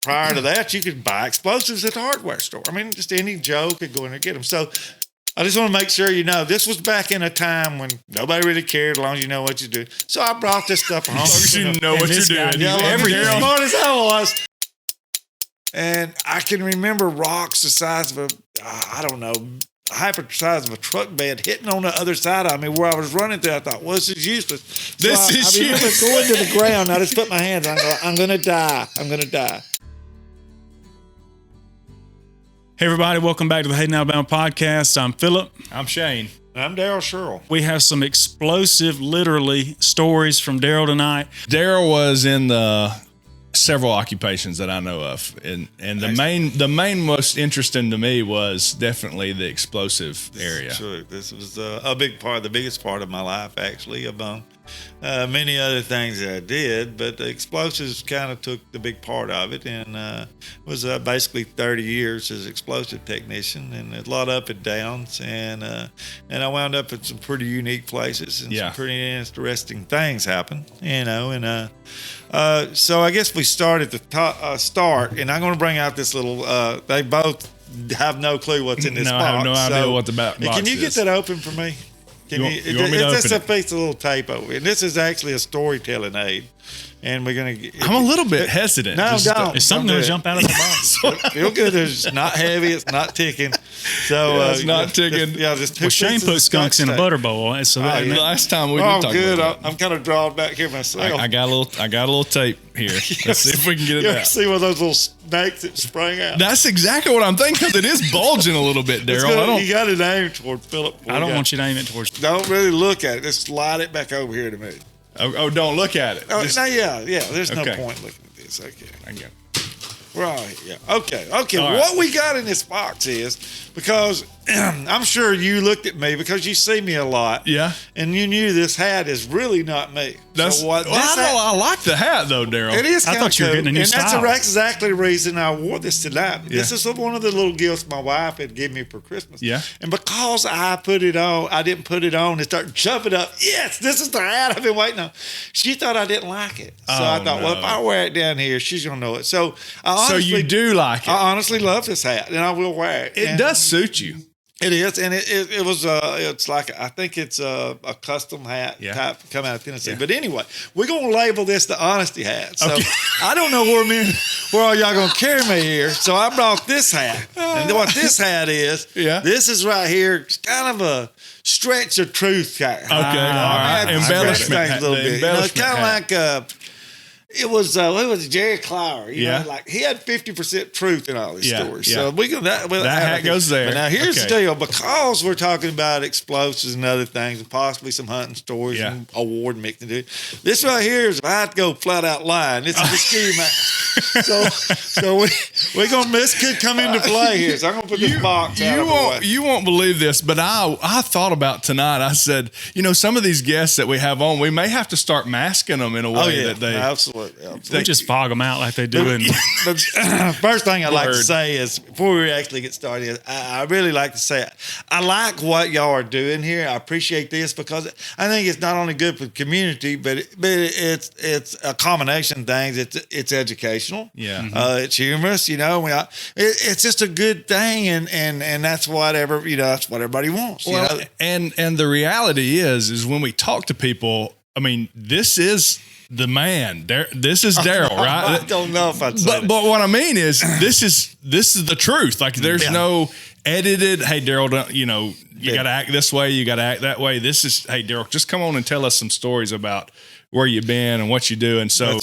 prior to that, you could buy explosives at the hardware store. I mean, just any Joe could go in there and get them. So I just want to make sure you know this was back in a time when nobody really cared as long as you know what you're doing. So I brought this stuff home. As long as you know what you're doing. As smart as I was. And I can remember rocks the size of a hyper size of a truck bed hitting on the other side of me where I was running through. I thought, well, this is useless. I remember going to the ground. I just put my hands on. I'm going to die. I'm going to die. Hey, everybody. Welcome back to the Hayden, Alabama podcast. I'm Philip. I'm Shane. I'm Daryl Sherrill. We have some explosive, literally, stories from Daryl tonight. Daryl was in the several occupations that I know of, and the main most interesting to me was definitely the explosive area. Sure, this was a big part, the biggest part of my life, actually, among many other things that I did. But the explosives kind of took the big part of it, and was basically 30 years as explosive technician, and a lot of up and downs, and I wound up at some pretty unique places, and some pretty interesting things happened, so I guess we start at the start, and I'm going to bring out this little. They both have no clue what's in this box. I have no idea what the box is. Can you get that open for me? You want me to open it? It's just a piece of little tape over it. This is actually a storytelling aid. And we're going to... I'm a little bit hesitant. No, don't. Is something going to jump out of the box? Feel good. It's not heavy. It's not ticking. So it's not ticking. Just well, Shane put skunks in a butter bowl. So last time we did talk good. about I'm kind of drawn back here myself. I got a little tape here. Let's see if we can get it out. See one of those little snakes that sprang out. That's exactly what I'm thinking, because it is bulging a little bit, Daryl. You got it aimed toward Philip. I don't want you to aim it towards... Don't really look at it. Just slide it back over here to me. Oh, don't look at it. There's no point looking at this. Okay. I get it. Right, yeah. Okay. All right. What we got in this box is, because I'm sure you looked at me because you see me a lot. Yeah. And you knew this hat is really not me. I like the hat, though, Daryl. It is kind of cool. I thought you were getting a new style. That's exactly the reason I wore this tonight. Yeah. This is one of the little gifts my wife had given me for Christmas. Yeah. And because I didn't put it on and start jumping up, yes, this is the hat I've been waiting on. She thought I didn't like it. So I thought, well, if I wear it down here, she's going to know it. So you do like it. I honestly love this hat, and I will wear it. It does suit you. It is, and it was it's like, I think it's a custom hat type come out of Tennessee. Yeah. But anyway, we're gonna label this the honesty hat. So I don't know where all y'all gonna carry me here. So I brought this hat, and what this hat is, this is right here. It's kind of a stretch of truth hat. Okay, all right. Embellishment a little bit. It's kind of like it was Jerry Clower. You know, like he had 50% truth in all his stories. Yeah. So that hat goes there. But now here's the deal: because we're talking about explosives and other things, and possibly some hunting stories and award mixing. This right here is, if I have to go flat out lying, this is the ski man. So we're gonna this could come into play here. So I'm gonna put this box out. You won't believe this, but I thought about tonight. I said, some of these guests that we have on, we may have to start masking them in a way that they absolutely. They just fog them out like they do. First thing I'd like to say is, before we actually get started, I really like to say I like what y'all are doing here. I appreciate this because I think it's not only good for the community, but it's a combination of things. It's educational. Yeah. It's humorous. It's just a good thing, and that's whatever that's what everybody wants. Well, and the reality is when we talk to people, I mean, this is the man. This is Daryl, right? I don't know if I'd say but what I mean is, this is the truth. Like, there's no edited. Hey, Daryl, you got to act this way. You got to act that way. This is, hey, Daryl, just come on and tell us some stories about where you've been and what you do. And so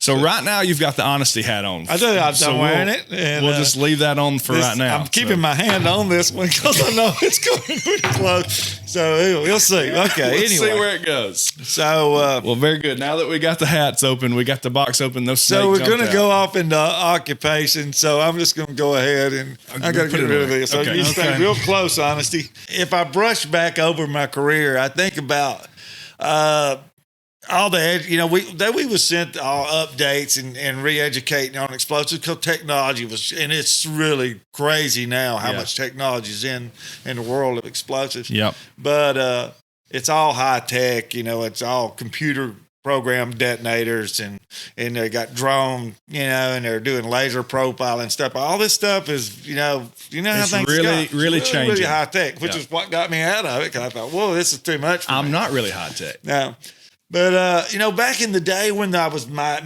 right now you've got the honesty hat on. I do. I'm wearing it. And we'll just leave that on for right now. I'm keeping my hand on this one because I know it's going pretty close. So we'll see. Okay. We'll see where it goes. So, very good. Now that we got the hats open, we got the box open. Those snakes so we're going to go off into occupation. So I'm just going to go ahead and I got to get rid of this. So you stay real close, honesty. If I brush back over my career, I think about, all the, we was sent all updates and re-educating on explosives because technology and it's really crazy now how much technology is in the world of explosives. Yep. But it's all high tech, it's all computer program detonators and they got drone, and they're doing laser profiling and stuff. All this stuff is, how it's things really changing. Really high tech, which is what got me out of it. Cause I thought, whoa, this is too much for me. I'm not really high tech. No. But, back in the day when I was my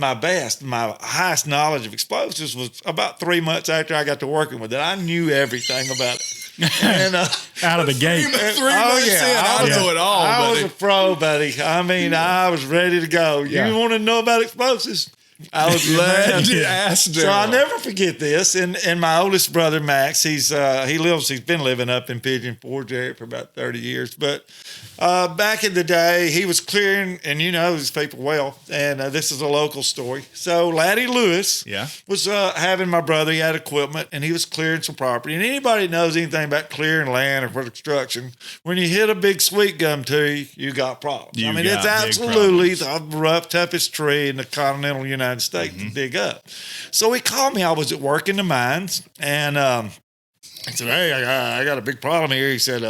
highest knowledge of explosives was about 3 months after I got to working with it. I knew everything about it. And, out of the gate. 3 months in, I know it all. I was a pro, buddy. I mean, I was ready to go. You want to know about explosives? I was glad to ask. So I'll never forget this. And my oldest brother, Max, he's been living up in Pigeon Forge area for about 30 years. But back in the day, he was clearing, and these people well. And this is a local story. So Laddie Lewis was having my brother. He had equipment, and he was clearing some property. And anybody that knows anything about clearing land or for construction, when you hit a big sweet gum tree, you got problems. It's absolutely the rough, toughest tree in the continental United States to dig up. So he called me. I was at work in the mines, and he said, "Hey, I got a big problem here." He said,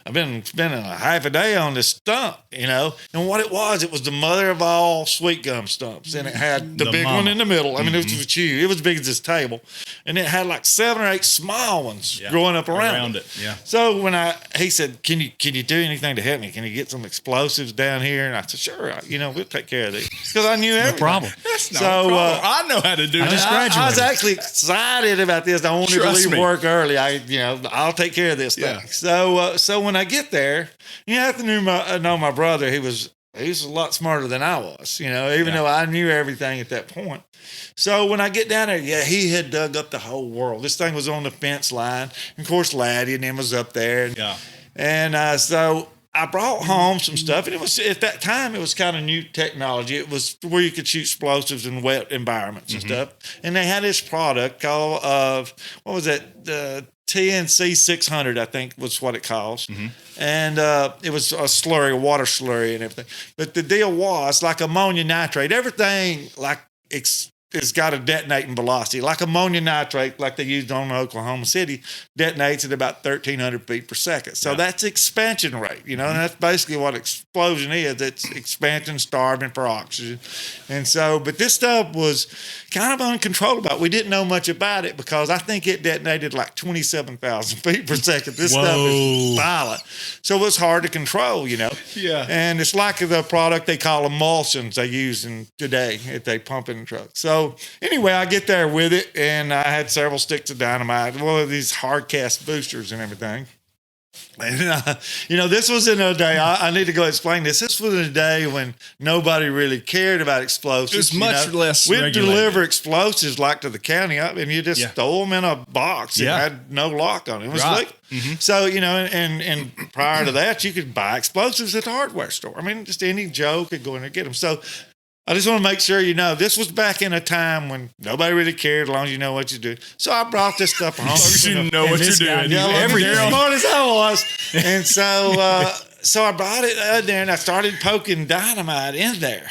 "I've been spending a half a day on this stump, And what it was the mother of all sweet gum stumps, and it had the big one in the middle. It was huge. It was as big as this table, and it had like 7 or 8 small ones growing up around it. Yeah. So when he said, "Can you do anything to help me? Can you get some explosives down here?" And I said, "Sure. We'll take care of these," because I knew everything. No problem. That's no problem. I know how to do that. I was actually excited about this. I wanted to leave work early. I'll take care of this thing. So when I get there, you have to know my brother. He was a lot smarter than I was, even though I knew everything at that point. So when I get down there, he had dug up the whole world. This thing was on the fence line. And of course, Laddie and him was up there. And so I brought home some stuff, and it was at that time it was kind of new technology. It was where you could shoot explosives in wet environments and stuff. And they had this product called what was it? The TNC 600, I think was what it calls. And it was a slurry, a water slurry, and everything. But the deal was like ammonia nitrate. Everything it's got a detonating velocity. Like ammonium nitrate, like they used on Oklahoma City, detonates at about 1,300 feet per second. So that's expansion rate, and that's basically what explosion is. It's expansion starving for oxygen. And so, but this stuff was kind of uncontrollable. We didn't know much about it because I think it detonated like 27,000 feet per second. This stuff is violent. So it was hard to control, Yeah. And it's like the product they call emulsions they use today if they pump in the truck. So anyway, I get there with it, and I had several sticks of dynamite, these hard cast boosters and everything. And, this was in a day, I need to go explain this. This was in a day when nobody really cared about explosives. It was much less we'd regulated. deliver explosives like to the county, and you just throw them in a box. It had no lock on it. It was legal. So, and prior to that, you could buy explosives at the hardware store. Just any Joe could go in there and get them. So I just want to make sure this was back in a time when nobody really cared as long as you know what you do. So I brought this stuff home. As long as you know what you're doing. As smart as I was. And so I brought it out there, and I started poking dynamite in there,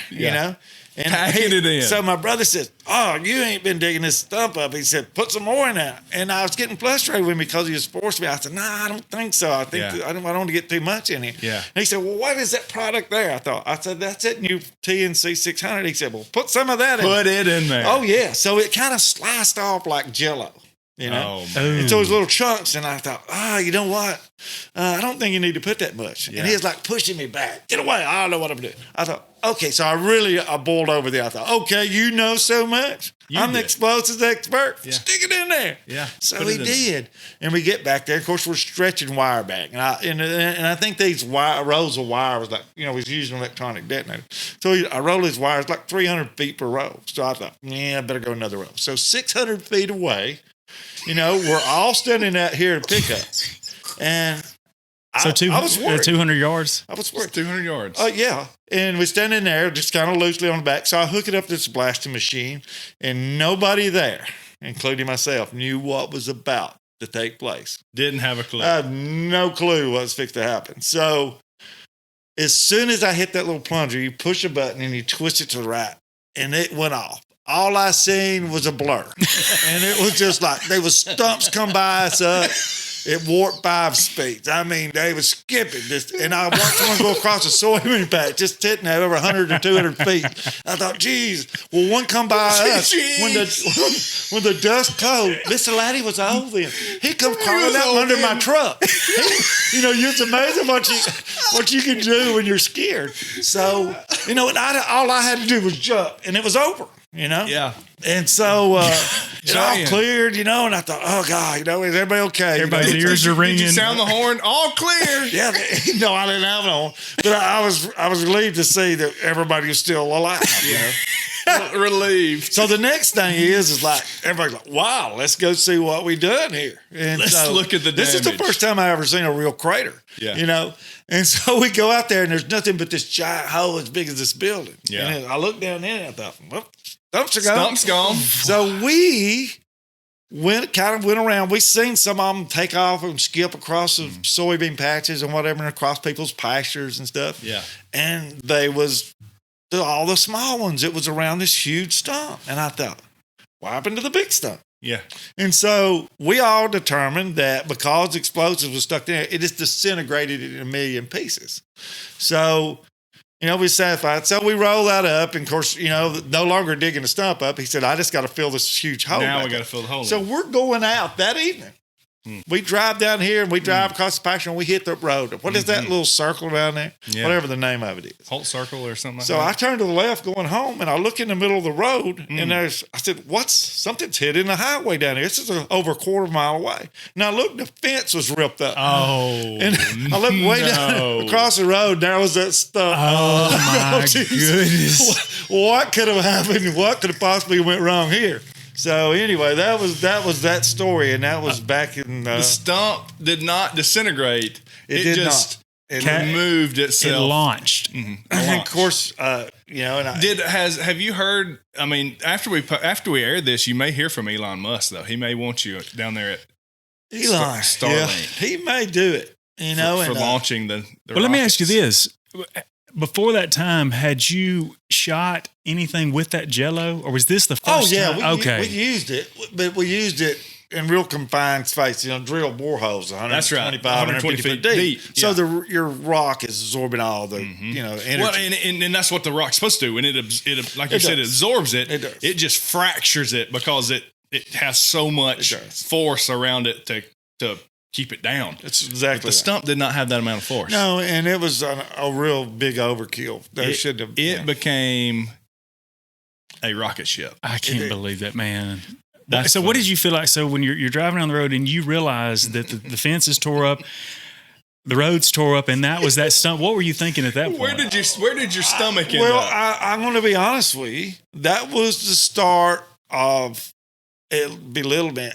And packing it in. So my brother says, "Oh, you ain't been digging this stump up." He said, "Put some more in there." And I was getting frustrated with me because he was forcing me. I said, "No, I don't think so. I think I don't want to get too much in here." Yeah. And he said, "Well, what is that product there?" I said, "That's that new TNC 600." He said, "Well, put some of that in." Put it in there. Oh yeah. So it kind of sliced off like Jello. And so it was little chunks, and I thought, you know what? I don't think you need to put that much. And he was like pushing me back. Get away. I don't know what I'm doing. I thought, okay. So I boiled over there. I thought, okay, you know so much. I'm the explosives expert. Yeah. Stick it in there. Yeah. So he did. And we get back there. Of course, we're stretching wire back. And I think these rolls of wire was like, was using an electronic detonator. So I rolled his wires like 300 feet per row. So I thought, I better go another row. So 600 feet away, we're all standing out here to pick up. And I was worried. 200 yards? I was worried. 200 yards. Yeah. And we're standing there just kind of loosely on the back. So I hook it up to this blasting machine, and nobody there, including myself, knew what was about to take place. Didn't have a clue. I had no clue what was fixed to happen. So as soon as I hit that little plunger, you push a button and you twist it to the right, and it went off. All I seen was a blur. And it was just like, there was stumps come by us up. It warped 5 speeds. I mean, they was skipping this. And I watched one go across a soybean patch, just sitting at over 100 or 200 feet. I thought, geez. Well, one come by us when the dust closed. Mr. Laddie was old then. He come crawling out under my truck. It's amazing what you can do when you're scared. So, and all I had to do was jump, and it was over. Yeah. And so it all cleared, and I thought, oh God, is everybody okay? Everybody's ears are ringing. Did you sound the horn? All clear. Yeah, no, I didn't have it on, but I was relieved to see that everybody was still alive. Relieved. So the next thing is like everybody's like, wow, let's go see what we done here. And let's look at the damage. This is the first time I ever seen a real crater. Yeah. And so we go out there and there's nothing but this giant hole as big as this building. Yeah. And I looked down in and I thought, well, Stump's gone. So we went around. We seen some of them take off and skip across the soybean patches and whatever, and across people's pastures and stuff. Yeah. And they was all the small ones. It was around this huge stump. And I thought, what happened to the big stump? Yeah. And so we all determined that because explosives was stuck there, it just disintegrated in a million pieces. So, we satisfied. So we roll that up. And of course, no longer digging the stump up. He said, I just got to fill this huge hole. Now we got to fill the hole. So we're going out that evening. We drive down here and we drive across the pasture and we hit the road. What is that little circle around there? Yeah. Whatever the name of it is. Holt Circle or something like so that. So I turned to the left going home and I look in the middle of the road and I said, something's hitting the highway down here. This is over a quarter of a mile away. And I looked, the fence was ripped up. Oh. And I looked way down across the road and there was that stuff. Oh, my goodness. What could have happened? What could have possibly went wrong here? So anyway, that was that story, and that was back in the stump did not disintegrate. It did just not. It moved itself. It launched. Mm-hmm. And of course, have you heard? I mean, after we aired this, you may hear from Elon Musk though. He may want you down there at Elon Starlink. Yeah, he may do it. For launching the well, let me ask you this. Before that time, had you shot anything with that Jello, or was this the first time? We used it, but we used it in real confined space. Drill boreholes, 125, 150 feet deep. Yeah. So your rock is absorbing all the energy. Well, and that's what the rock's supposed to do. And it like you said, it absorbs it. It does. It just fractures it because it has so much force around it to keep it down. It's exactly. The stump did not have that amount of force. No, and it was a real big overkill. It became a rocket ship. I can't believe that, man. So what did you feel like? So when you're driving down the road and you realize that the fence is tore up, the road's tore up, and that was that stump. What were you thinking at that point? Where did your stomach end up? Well, I'm going to be honest with you. That was the start of it belittlement.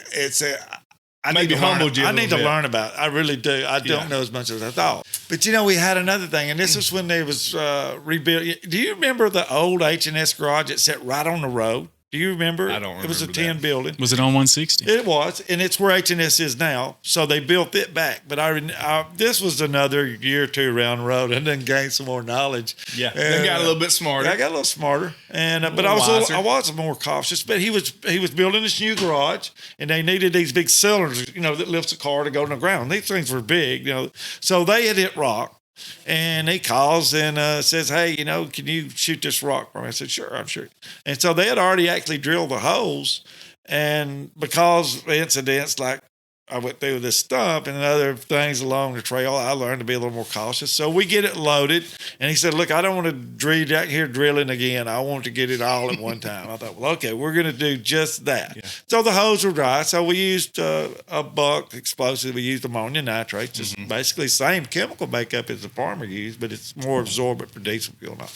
I need to learn about it. I really do. I don't know as much as I thought. But, we had another thing, and this was when they was rebuilt. Do you remember the old H&S garage that sat right on the road? Do you remember? I don't remember. It was a tin building. Was it on 160? It was, and it's where H&S is now. So they built it back. But this was another year or two around the road, and then gained some more knowledge. Yeah, they got a little bit smarter. I got a little smarter, and but I was more cautious. But he was building this new garage, and they needed these big cylinders, that lifts a car to go to the ground. These things were big, So they had hit rock. And he calls and says, hey, can you shoot this rock for me? I said, sure, I'm sure. And so they had already actually drilled the holes. And because of incidents like I went through this stump and other things along the trail, I learned to be a little more cautious. So we get it loaded. And he said, look, I don't want to drill out here drilling again. I want to get it all at one time. I thought, well, okay, we're going to do just that. Yeah. So the hose were dry. So we used a buck explosive. We used ammonium nitrate, just basically same chemical makeup as the farmer used, but it's more absorbent for diesel fuel now.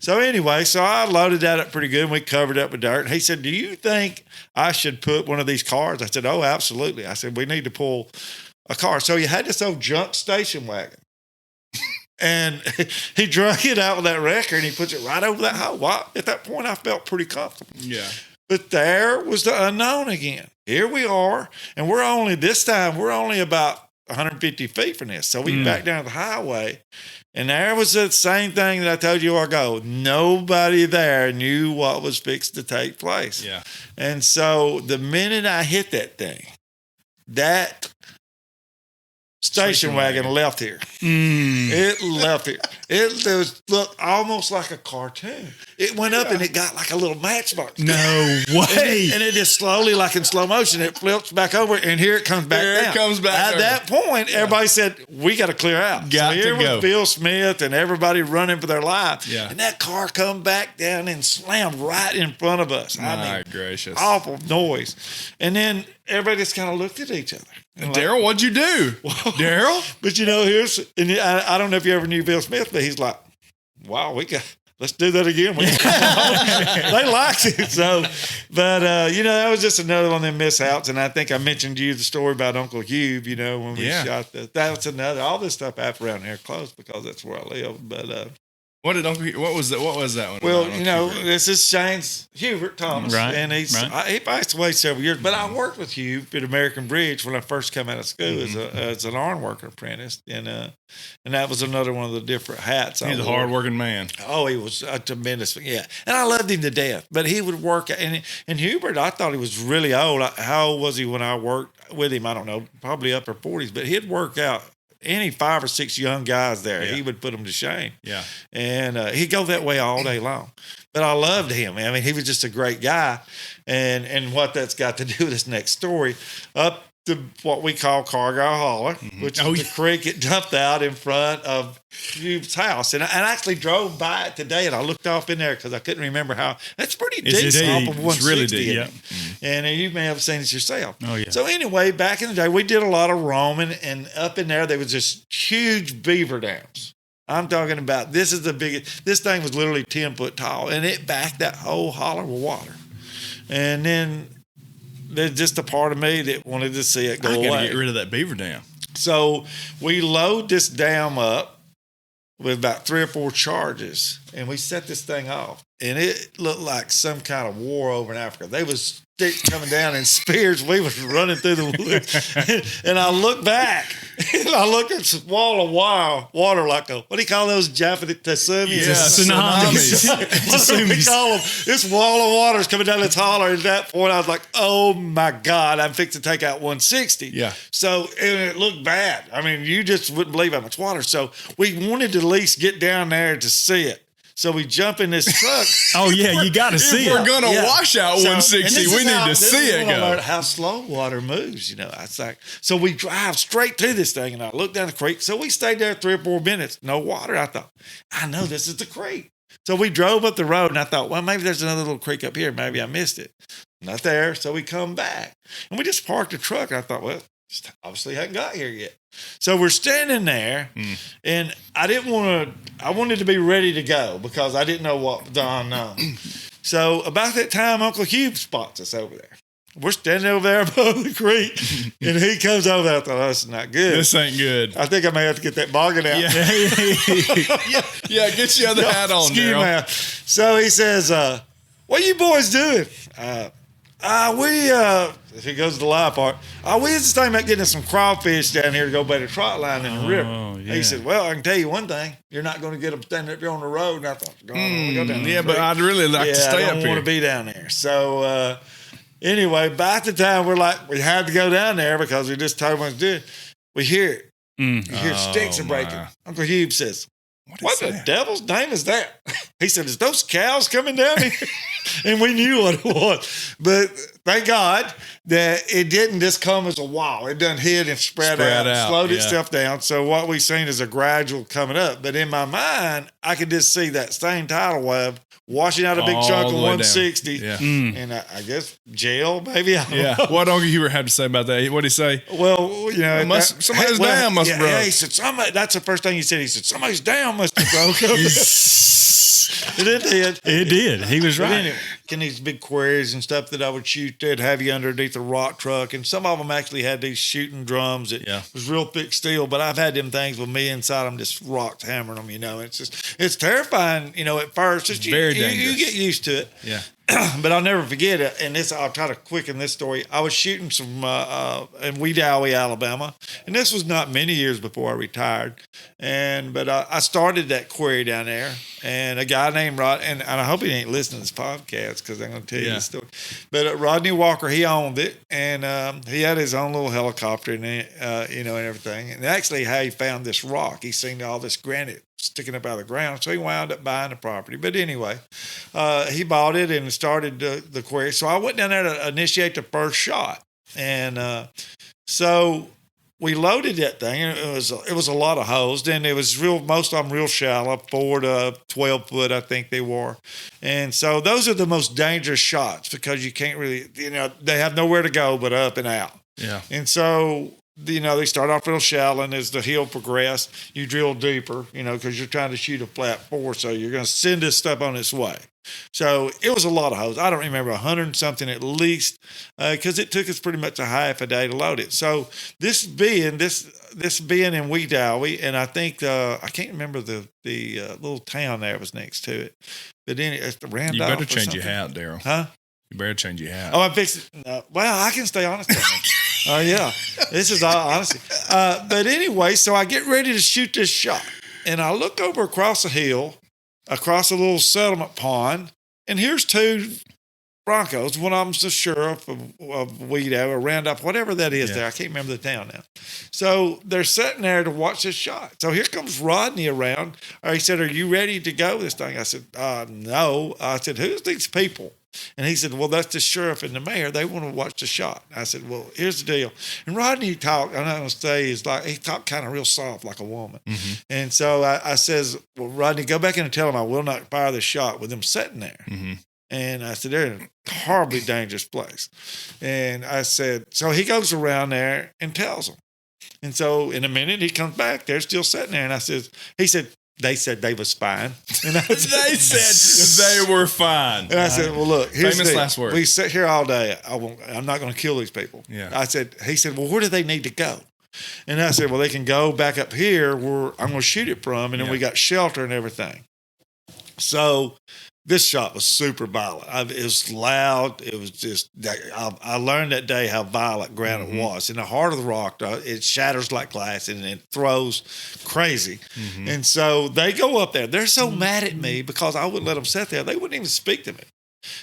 So anyway, I loaded that up pretty good, and we covered it up with dirt. And he said, do you think I should put one of these cars? I said, oh, absolutely. I said, we need to pull a car. So you had this old junk station wagon. And he drug it out with that wrecker, and he puts it right over that hole. Well, at that point, I felt pretty comfortable. Yeah. But there was the unknown again. Here we are, and we're only about 150 feet from this. So we back down the highway. And there was the same thing that I told you a while ago. Nobody there knew what was fixed to take place. Yeah. And so the minute I hit that thing, that station wagon left here. It left here. It looked almost like a cartoon. It went up and it got like a little matchbox. No way. And it just slowly, like in slow motion, it flips back over and here it comes back down. It comes back. At that point, everybody said, we got to clear out. Got so here to go. was Bill Smith and everybody running for their life. Yeah. And that car come back down and slammed right in front of us. My gracious. Awful noise. And then everybody just kind of looked at each other. Daryl, what'd you do? Daryl? But I don't know if you ever knew Bill Smith, but he's like, wow, let's do that again. They liked it. So, but, that was just another one of them mishaps. And I think I mentioned to you the story about Uncle Hugh, when we shot that's another, all this stuff happened around here close because that's where I live. But, what was that one? Well, this is Shane's Hubert Thomas, right, and he passed away several years. But I worked with Hugh at American Bridge when I first came out of school as an iron worker apprentice, and that was another one of the different hats. He's a hardworking man. Oh, he was a tremendous, and I loved him to death. But he would work, and Hubert, I thought he was really old. How old was he when I worked with him? I don't know, probably upper 40s. But he'd work out any 5 or 6 young guys there, he would put them to shame. Yeah. And he'd go that way all day long. But I loved him. I mean, he was just a great guy. And what that's got to do with this next story, up to what we call Cargo Holler, which is the creek it dumped out in front of Hugh's house. And I actually drove by it today, and I looked off in there because I couldn't remember how. That's pretty deep off of 160. It's really deep, yeah. And you may have seen it yourself. Oh, yeah. So anyway, back in the day, we did a lot of roaming, and up in there was just huge beaver dams. I'm talking about, this is the biggest, this thing was literally 10 foot tall, and it backed that whole holler with water. And then there's just a part of me that wanted to see it go away. I got to get rid of that beaver dam. So we load this dam up with about 3 or 4 charges, and we set this thing off. And it looked like some kind of war over in Africa. They was sticks coming down and spears. We was running through the woods. And I look back, and I look at this wall of water like a, what do you call those Japanese tsunamis? Yeah, tsunamis. What do we call them? This wall of water is coming down this holler. At that point, I was like, oh, my God, I'm fixing to take out 160. Yeah. So, and it looked bad. I mean, you just wouldn't believe how much water. So we wanted to at least get down there to see it. So we jump in this truck. Oh, yeah, you got to see it. We're going to wash out 160. We need to see it go. How slow water moves, It's like, so we drive straight to this thing, and I look down the creek. So we stayed there 3 or 4 minutes, no water. I thought, I know this is the creek. So we drove up the road, and I thought, well, maybe there's another little creek up here. Maybe I missed it. Not there. So we come back, and we just parked the truck. And I thought, well, obviously hadn't got here yet. So we're standing there, and I wanted to be ready to go because I didn't know what was unknown. So about that time, Uncle Hugh spots us over there. We're standing over there above the creek, and he comes over there. I thought, oh, this is not good. This ain't good. I think I may have to get that boggin out. Yeah, get your other hat on, Daryl. So he says, what are you boys doing? If he goes to the live part, we was just thinking about getting some crawfish down here to go by the trot line in the river. Yeah. He said, well, I can tell you one thing. You're not going to get them standing up here on the road. And I thought, go down there. Yeah, but I'd really like to stay up here. I don't want to be down there. So anyway, by the time we had to go down there because we just told him what to do, we hear it. You hear sticks are breaking. Uncle Hugh says, what the devil's name is that? He said, is those cows coming down here? And we knew what it was. But thank God that it didn't just come as a wall. It done hit and spread out, slowed itself down. So what we've seen is a gradual coming up. But in my mind, I could just see that same tidal wave washing out a big chunk of 160. Yeah. And I guess jail, maybe. I don't know. What Uncle Hubert had to say about that? What did he say? Well, somebody's dam must have broke. Yeah, he said, that's the first thing he said. He said, somebody's dam must have broke. It did. It did. He was right. Anyway, in these big quarries and stuff that I would shoot, they'd have you underneath a rock truck. And some of them actually had these shooting drums that was real thick steel. But I've had them things with me inside them, just rocks hammering them, It's terrifying, at first. It's very dangerous. You get used to it. Yeah. but I'll never forget it. And I'll try to quicken this story. I was shooting some in Wedowee, Alabama, and this was not many years before I retired. But I started that quarry down there, and a guy named Rod, and I hope he ain't listening to this podcast because I'm going to tell you the story. But Rodney Walker, he owned it, and he had his own little helicopter and and everything. And actually, how he found this rock, he seen all this granite sticking up out of the ground, so he wound up buying the property. But anyway, he bought it and started the quarry. So I went down there to initiate the first shot, and so we loaded that thing. And it was a lot of holes, and it was most of them real shallow, 4 to 12 foot, I think they were. And so those are the most dangerous shots because you can't really, they have nowhere to go but up and out. Yeah. And so they start off real shallow, and as the hill progressed, you drill deeper, because you're trying to shoot a flat 4, so you're going to send this stuff on its way. So it was a lot of holes. I don't remember 100 and something at least, because it took us pretty much a half a day to load it. So this being in Wedowee, and I think I can't remember the little town there was next to it, but then it's the Randolph. You better change your hat, Daryl. Huh? You better change your hat. Oh, I'm fixing. Well, I can stay honest. Oh, yeah. This is all honesty. But anyway, so I get ready to shoot this shot. And I look over across the hill, across a little settlement pond, and here's 2 Broncos. One of them's the sheriff of Wedowee or Randolph, whatever that is there. I can't remember the town now. So they're sitting there to watch this shot. So here comes Rodney around. He said, "Are you ready to go this thing?" I said, "No." I said, "Who's these people?" And he said, "Well, that's the sheriff and the mayor. They want to watch the shot." I said, "Well, here's the deal." And Rodney talked, I'm not going to say, he talked kind of real soft like a woman. Mm-hmm. And so I says, "Well, Rodney, go back in and tell them I will not fire the shot with them sitting there." Mm-hmm. And I said, "They're in a horribly dangerous place." And I said, so he goes around there and tells them. And so in a minute, he comes back. They're still sitting there. And he said, "They said they was fine." And they said they were fine. And I said, "Well, look, here's famous the last word. We sit here all day. I'm not going to kill these people." Yeah. He said, "Well, where do they need to go?" And I said, "Well, they can go back up here where I'm going to shoot it from, and then we got shelter and everything." So this shot was super violent. It was loud. It was just, I learned that day how violent granite was. In the heart of the rock, it shatters like glass and it throws crazy. Mm-hmm. And so they go up there. They're so mad at me because I wouldn't let them sit there. They wouldn't even speak to me.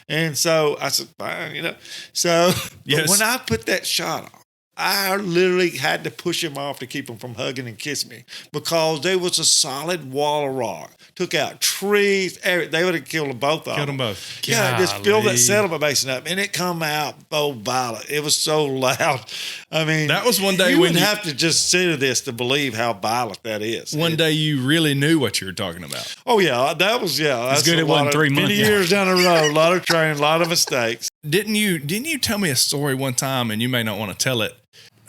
And so I said, fine, So when I put that shot on, I literally had to push him off to keep him from hugging and kissing me because there was a solid wall of rock. Took out trees. They would have killed them both. Killed them both. Yeah, just filled that settlement basin up, and it come out violent. It was so loud. I mean, that was one day you wouldn't have to just sit this to believe how violent that is. One day you really knew what you were talking about. Oh yeah, that was That's good. It wasn't 3 months. Many years down the road, a lot of training, a lot of mistakes. Didn't you tell me a story one time, and you may not want to tell it?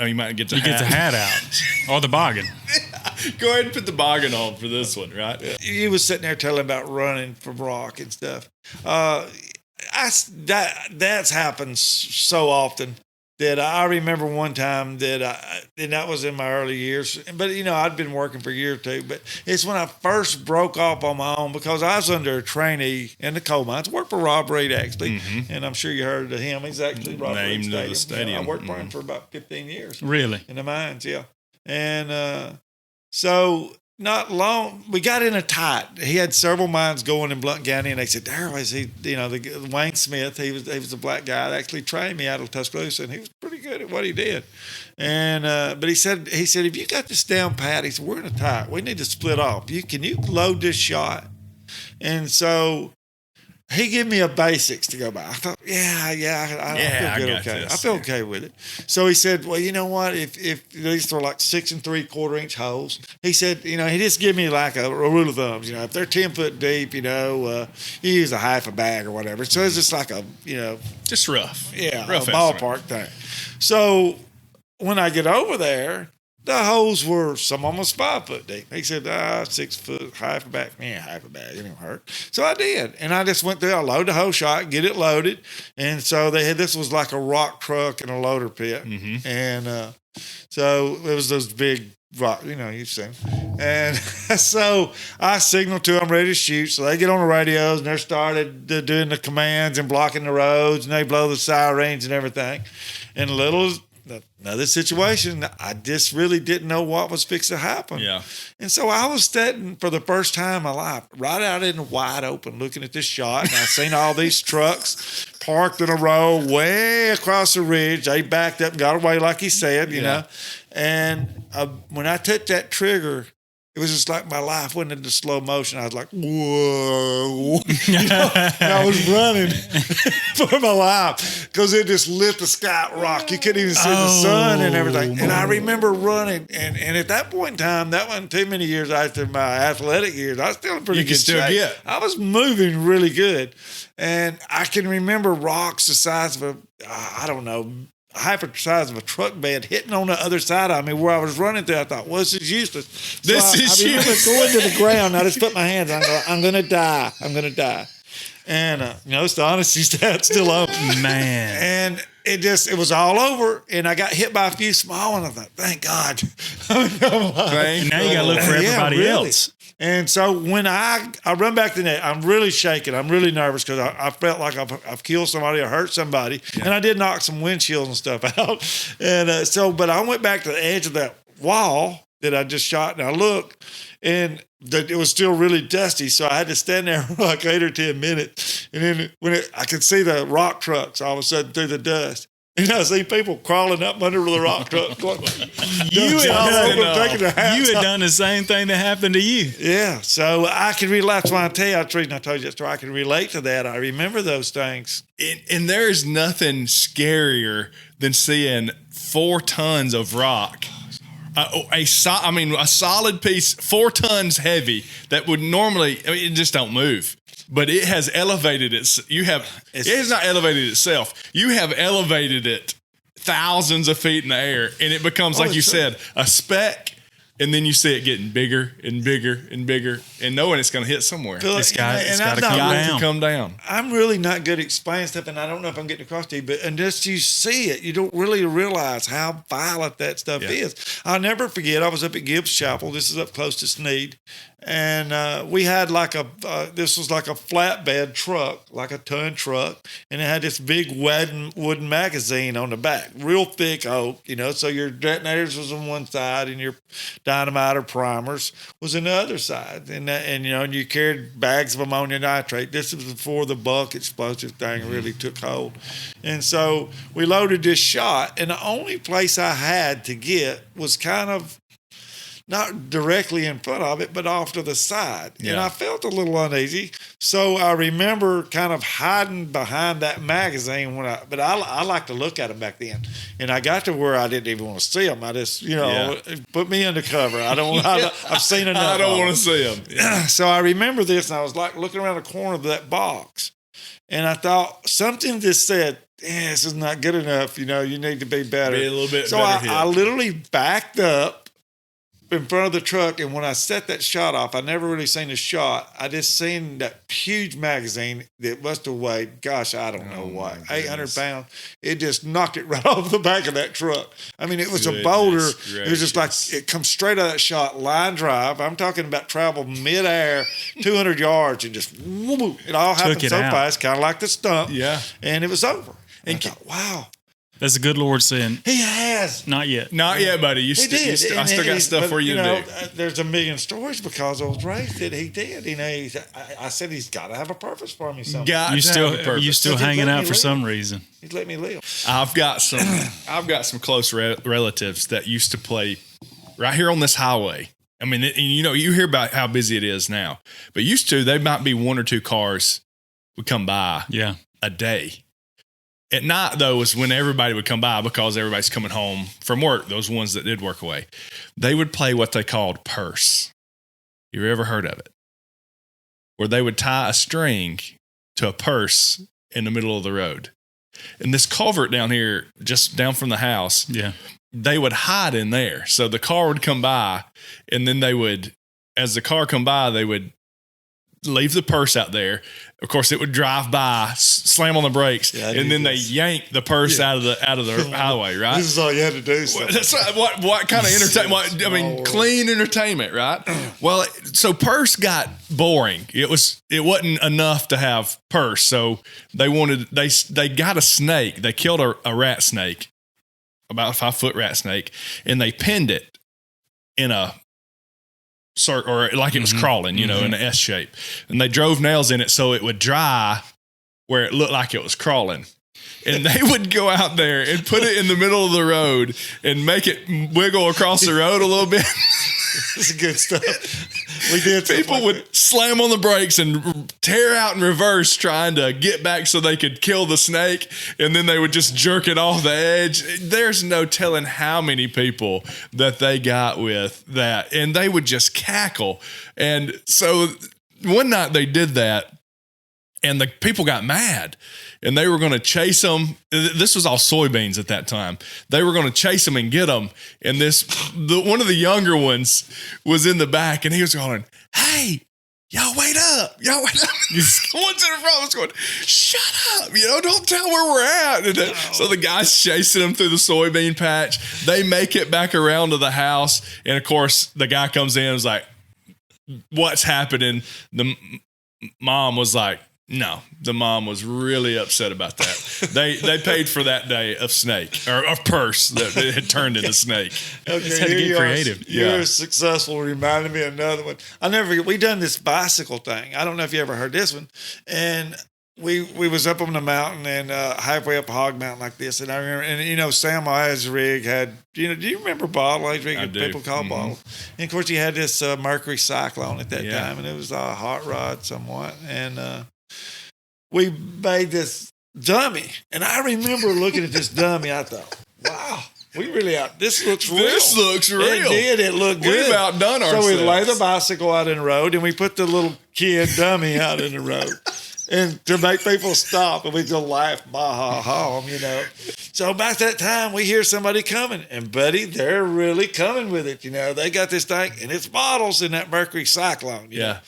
Oh, you might get the hat. Get the hat out or the boggin. Go ahead and put the boggin on for this one, right? He was sitting there telling about running from rock and stuff. That's happened so often that I remember one time and that was in my early years. But, I'd been working for a year or two. But it's when I first broke off on my own because I was under a trainee in the coal mines. Worked for Rob Reed, actually. Mm-hmm. And I'm sure you heard of him. He's actually Rob Reed Named the stadium. I worked for him for about 15 years. Really? In the mines, yeah. And so not long, we got in a tight. He had several mines going in Blount County, and they said, "Daryl, is he?" The Wayne Smith. He was a black guy that actually trained me out of Tuscaloosa, and he was pretty good at what he did. And but he said, "If you got this down pat," he said, "we're in a tight. We need to split off. Can you load this shot?" And so he gave me a basics to go by. I thought, I feel good, okay. I feel okay with it. So he said, "Well, you know what? If these are like 6 3/4 inch holes," he said, he just give me like a rule of thumb. If they're 10 foot deep, you use a half a bag or whatever. So it's just like a, just rough. Yeah, rough a ballpark thing. So when I get over there, the holes were, some of them was 5 foot deep. He said, 6 foot, half a bag. Half a bag, it didn't hurt. So I did. And I just went through, I loaded the whole shot, get it loaded. And so this was like a rock truck and a loader pit. Mm-hmm. And So it was those big rock, you've seen. And so I signaled to them, ready to shoot. So they get on the radios and they're started doing the commands and blocking the roads, and they blow the sirens and everything. And another situation, I just really didn't know what was fixing to happen. Yeah. And so I was standing for the first time in my life, right out in the wide open, looking at this shot. And I seen all these trucks parked in a row way across the ridge. They backed up and got away, like he said, you know. And when I took that trigger, it was just like my life went into slow motion. I was like, whoa. And I was running for my life because it just lit the sky rock. You couldn't even see the sun and everything. And I remember running. And at that point in time, that wasn't too many years after my athletic years. I was still in pretty good shape. I was moving really good. And I can remember rocks the size of half the size of a truck bed hitting on the other side of me where I was running through. I thought, well, this is useless. So I remember going to the ground. I just put my hands on. I'm going to die. I'm going to die. And, it's the honesty stat still on. Man. And it was all over. And I got hit by a few small ones. I thought, thank God. And now you got to look for everybody else. And so when I run back to the net, I'm really shaking. I'm really nervous because I felt like I've killed somebody or hurt somebody. Yeah. And I did knock some windshields and stuff out. And but I went back to the edge of that wall that I just shot, and I looked, and it was still really dusty. So I had to stand there for like 8 or 10 minutes. And then I could see the rock trucks all of a sudden through the dust. And I see people crawling up under the rock truck. You had done the same thing that happened to you. Yeah. So I can relate. That's why I tell you, I told you that story. I can relate to that. I remember those things. And there is nothing scarier than seeing 4 tons of rock. A solid piece, 4 tons heavy that would normally, it just don't move. But it has elevated it. It has not elevated itself. You have elevated it thousands of feet in the air, and it becomes, like you said, a speck. And then you see it getting bigger and bigger and bigger, and knowing it's going to hit somewhere. It's got to come down. I'm really not good at explaining stuff, and I don't know if I'm getting across to you, but unless you see it, you don't really realize how violent that stuff is. I'll never forget, I was up at Gibbs Chapel. This is up close to Sneed. And we had this was like a flatbed truck, like a ton truck, and it had this big wooden magazine on the back, real thick oak, so your detonators was on one side and your dynamite or primers was on the other side. And you carried bags of ammonium nitrate. This was before the bulk explosive thing really took hold. And so we loaded this shot, and the only place I had to get was kind of not directly in front of it, but off to the side. Yeah. And I felt a little uneasy. So I remember kind of hiding behind that magazine but I like to look at them back then. And I got to where I didn't even want to see them. I just, put me under cover. I've seen enough. I don't want to see them. Yeah. So I remember this, and I was like looking around the corner of that box. And I thought something just said, this is not good enough. You need to be better. Be a little bit so better. I literally backed up in front of the truck, and when I set that shot off, I never really seen the shot. I just seen that huge magazine that must have weighed, gosh, I don't know what, 800 pounds. It just knocked it right off the back of that truck. I mean, it was a boulder. Gracious. It was just like it comes straight out of that shot, line drive. I'm talking about travel midair, 200 yards, and just whoop, it all happened so fast, kind of like the stump. Yeah, and it was over. And I thought, wow. That's the good Lord saying. He has. Not yet. Not yet, buddy. I still got stuff for you to do. There's a million stories because I was raised that he did. I said he's got to have a purpose for me. You still hanging out for some reason. He's let me live. I've got some close relatives that used to play right here on this highway. I mean, you hear about how busy it is now, but used to, there might be 1 or 2 cars would come by a day. At night, though, was when everybody would come by because everybody's coming home from work, those ones that did work away. They would play what they called purse. You ever heard of it? Where they would tie a string to a purse in the middle of the road. And this culvert down here, just down from the house, they would hide in there. So the car would come by, and then they would, as the car come by, they would leave the purse out there. Of course, it would drive by, slam on the brakes, and then they yank the purse out of the highway. Right. This is all you had to do. So. That's what kind of entertainment? I mean, clean entertainment, right? Well, so purse got boring. It wasn't enough to have purse, so they got a snake. They killed a rat snake, about a 5-foot rat snake, and they pinned it in a or like it was crawling, in an S shape. And they drove nails in it so it would dry where it looked like it was crawling. And they would go out there and put it in the middle of the road and make it wiggle across the road a little bit. This is good stuff. We did. People would slam on the brakes and tear out in reverse trying to get back so they could kill the snake. And then they would just jerk it off the edge. There's no telling how many people that they got with that. And they would just cackle. And so one night they did that and the people got mad. And they were going to chase them. This was all soybeans at that time. They were going to chase them and get them. And one of the younger ones was in the back, and he was going, "Hey, y'all wait up! Y'all wait up!" One's in the front was going, "Shut up! Don't tell where we're at." And so the guy's chasing them through the soybean patch. They make it back around to the house, and of course, the guy comes in and is like, "What's happening?" The mom was like, no, the mom was really upset about that. They paid for that day of snake or of purse that it had turned into snake. Okay, had to get creative. You're successful. Reminded me of another one. I never forget. We done this bicycle thing. I don't know if you ever heard this one. And we was up on the mountain and halfway up a hog mountain like this. And I remember, and Sam Eyes' rig had, do you remember Bottle? People call Bottle. And of course, he had this Mercury Cyclone at that time, and it was a hot rod somewhat. And we made this dummy, and I remember looking at this dummy. I thought, "Wow, we really out. This looks real. This looks real. It did. It looked good. We've outdone ourselves." So we lay the bicycle out in the road, and we put the little kid dummy out in the road, and to make people stop, and we just laugh, bah ha ha, So about that time, we hear somebody coming, and buddy, they're really coming with it. They got this thing, and it's Bottles in that Mercury Cyclone. Yeah.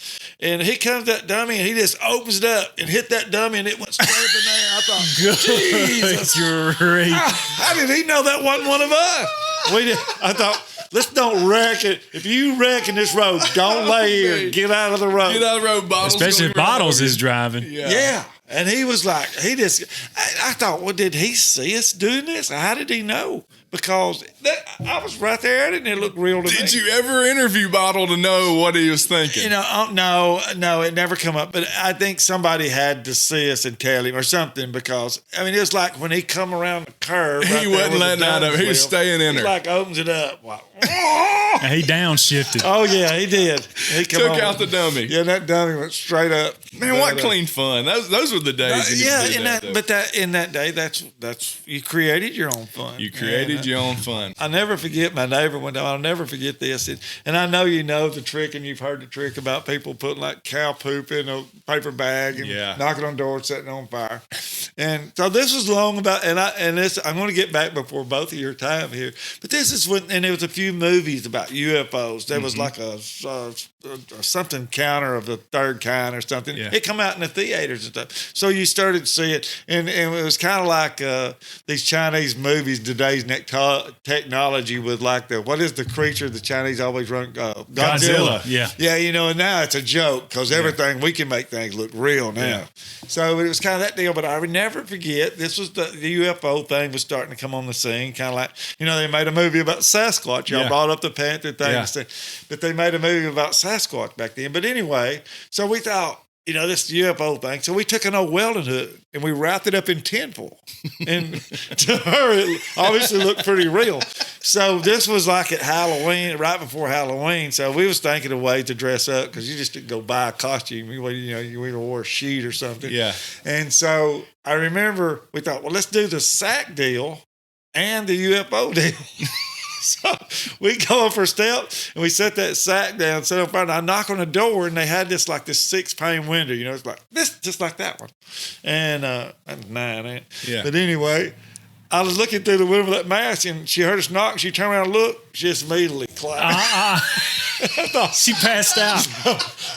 And he comes that dummy, and he just opens it up and hit that dummy, and it went straight up in there. I thought, Jesus, great. How did he know that wasn't one of us? I thought, let's don't wreck it. If you wreck in this road, don't lay here. Get out of the road. Get out of the road, Bottles. Especially if Bottles is driving. Yeah. And he was like, I thought, well, did he see us doing this? How did he know? Because I was right there at it, and it looked real to me. Did you ever interview Bottle to know what he was thinking? No, it never come up. But I think somebody had to see us and tell him or something, because, it was like when he come around the curve. He wasn't letting out of it. He was staying in there. He like opens it up. Like, he downshifted. Oh, yeah, he did. He took out the dummy. Yeah, that dummy went straight up. Man, what clean fun. Those were the days. In that day, that's you created your own fun. You created your own fun. I'll never forget my neighbor one time. I'll never forget this. And I know the trick, and you've heard the trick about people putting like cow poop in a paper bag and knocking on doors, setting on fire. And so this was long about, I'm going to get back before both of your time here. But this is when, and there was a few movies about UFOs. There was like a something counter of the third kind or something. Yeah. It come out in the theaters and stuff. So you started to see it, and it was kind of like these Chinese movies, today's technology with like what is the creature the Chinese always run? Godzilla. Yeah. And now it's a joke because everything, we can make things look real now. Yeah. So it was kind of that deal, but I would never forget, this was the UFO thing was starting to come on the scene, kind of like, they made a movie about Sasquatch. Y'all brought up the Panther thing, but they made a movie about Sasquatch back then. But anyway, so we thought, this UFO thing. So we took an old welding hook and we wrapped it up in tinfoil. And to her, it obviously looked pretty real. So this was like at Halloween, right before Halloween. So we was thinking of ways to dress up because you just didn't go buy a costume. You either wore a sheet or something. Yeah. And so I remember we thought, well, let's do the sack deal and the UFO deal. So we go for a step and we set that sack down, set up front. I knock on the door and they had this 6-pane window, it's like this, just like that one. And that's 9, ain't it? Yeah. But anyway, I was looking through the window of that mask and she heard us knock. She turned around and looked. She just immediately clapped. She passed out.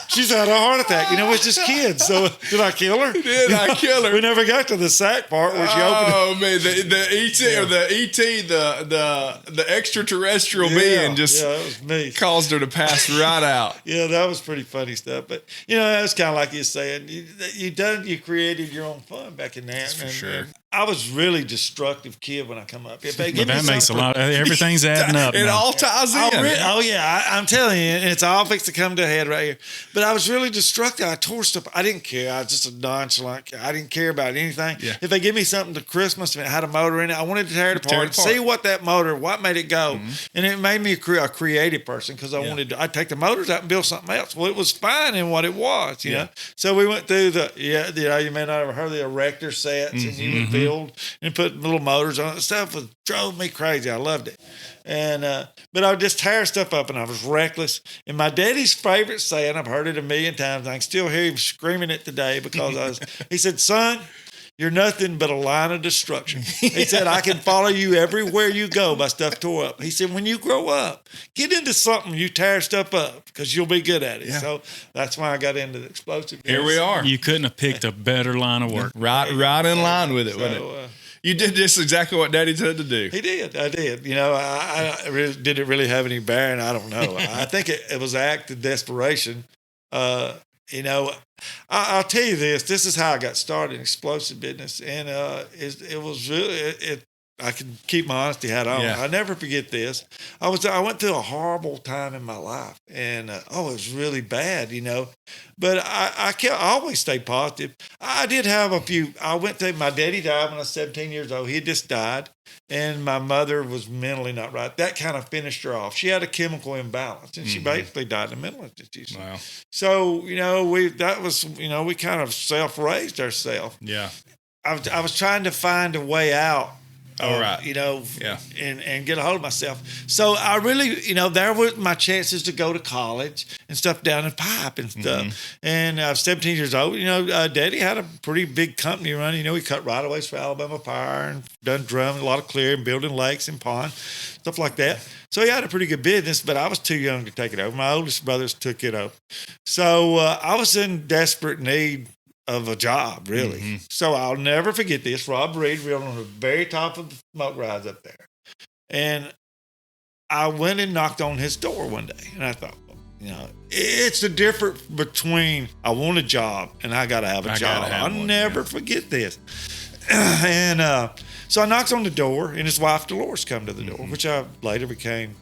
She's had a heart attack. It's just kids. So did I kill her? Did I kill her? We never got to the sack part where she opened it. Oh man, the ET or the ET, the extraterrestrial being just that was me. caused her to pass right out. Yeah, that was pretty funny stuff. But that's kind of like you're saying. You created your own fun back in there. For sure. And I was really destructive kid when I come up. If they give That me makes a lot. Everything's adding up. It now. all ties in. I'm telling you, it's all fixed to come to a head right here. But I was really destructive. I tore stuff. I didn't care. I was just a nonchalant. I didn't care about anything. Yeah. If they give me something to Christmas and it had a motor in it, I wanted to tear it apart. See what made it go. And it made me a creative person because I'd take the motors out and build something else. Well, it was fine in what it was, you know. So we went through you may not have heard the erector sets and you would build and put little motors on it. Stuff drove me crazy. I loved it. And but I would just tear stuff up, and I was reckless. And my daddy's favorite saying, I've heard it a million times, I can still hear him screaming it today because he said, son, you're nothing but a line of destruction. He said, I can follow you everywhere you go by stuff tore up. He said, when you grow up, get into something, you tear stuff up because you'll be good at it. Yeah. So that's why I got into the explosive. Here we are. You couldn't have picked a better line of work. Right in line with it, wasn't it? You did just exactly what Daddy said to do. He did. I did. I really, did it really have any bearing? I don't know. I think it was an act of desperation. I'll tell you this. This is how I got started in explosive business, and it was really I can keep my honesty hat on. I never forget this. I went through a horrible time in my life, and it was really bad, But I always stay positive. I did have a few. My daddy died when I was 17 years old. He had just died, and my mother was mentally not right. That kind of finished her off. She had a chemical imbalance, and she basically died in a mental institution. Wow. So we kind of self-raised ourselves. Yeah. I was trying to find a way out. All right. And get a hold of myself. So I really, there were my chances to go to college and stuff down in pipe and stuff. And I was 17 years old. Daddy had a pretty big company running. He cut right-of-ways for Alabama Power and done drum, a lot of clearing, building lakes and ponds, stuff like that. So he had a pretty good business, but I was too young to take it over. My oldest brothers took it over. So I was in desperate need of a job, really. So I'll never forget this. Rob Reed, we were on the very top of the smoke rides up there. And I went and knocked on his door one day. And I thought, it's the difference between I want a job and I got to have a job. I'll never forget this. And so I knocked on the door, and his wife, Dolores, come to the door, which I later became,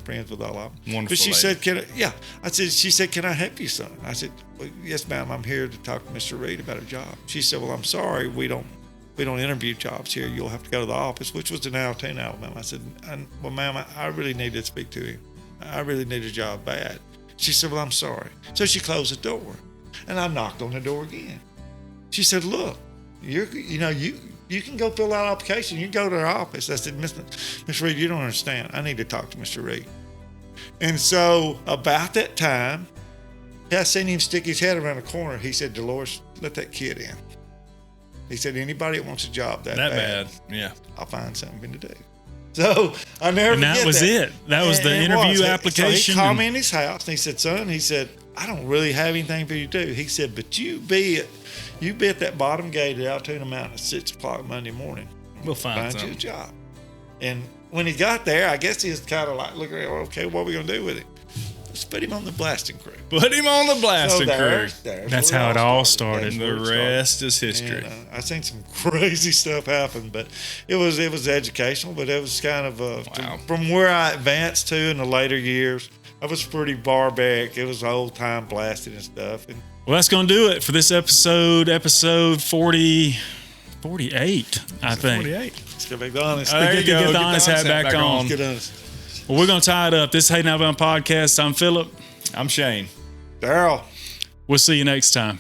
friends with all of them. Wonderful. But she said, she said, can I help you, son? I said, well, yes, ma'am. I'm here to talk to Mr. Reed about a job. She said, well, I'm sorry. We don't interview jobs here. You'll have to go to the office, which was in Altoona, Alabama. I said, well, ma'am, I really need to speak to him. I really need a job bad. She said, well, I'm sorry. So she closed the door, and I knocked on the door again. She said, look, you can go fill out an application. You can go to our office. I said, Miss Reed, you don't understand. I need to talk to Mr. Reed. And so about that time, I seen him stick his head around the corner. He said, Dolores, let that kid in. He said, anybody that wants a job that bad, I'll find something to do. So I never forget that. And that was it. That was the interview application. So he called me in his house, and he said, son, I don't really have anything for you to do. He said, but you be at that bottom gate at Altoona Mountain at 6 o'clock Monday morning. We'll find you a job. And when he got there, I guess he was kind of like looking at, okay, what are we going to do with him? Let's put him on the blasting crew. Put him on the blasting crew. That's how it all started. The rest is history. And, I've seen some crazy stuff happen, but it was educational, but it was kind of from where I advanced to in the later years, I was pretty barbaric. It was old time blasting and stuff. And well, that's going to do it for this episode 48, I think. 48. It's going to be honest. There you go. Get the honest hat back on. Get honest. Well, we're going to tie it up. This is Hayden Alabama Podcast. I'm Philip. I'm Shane. Daryl. We'll see you next time.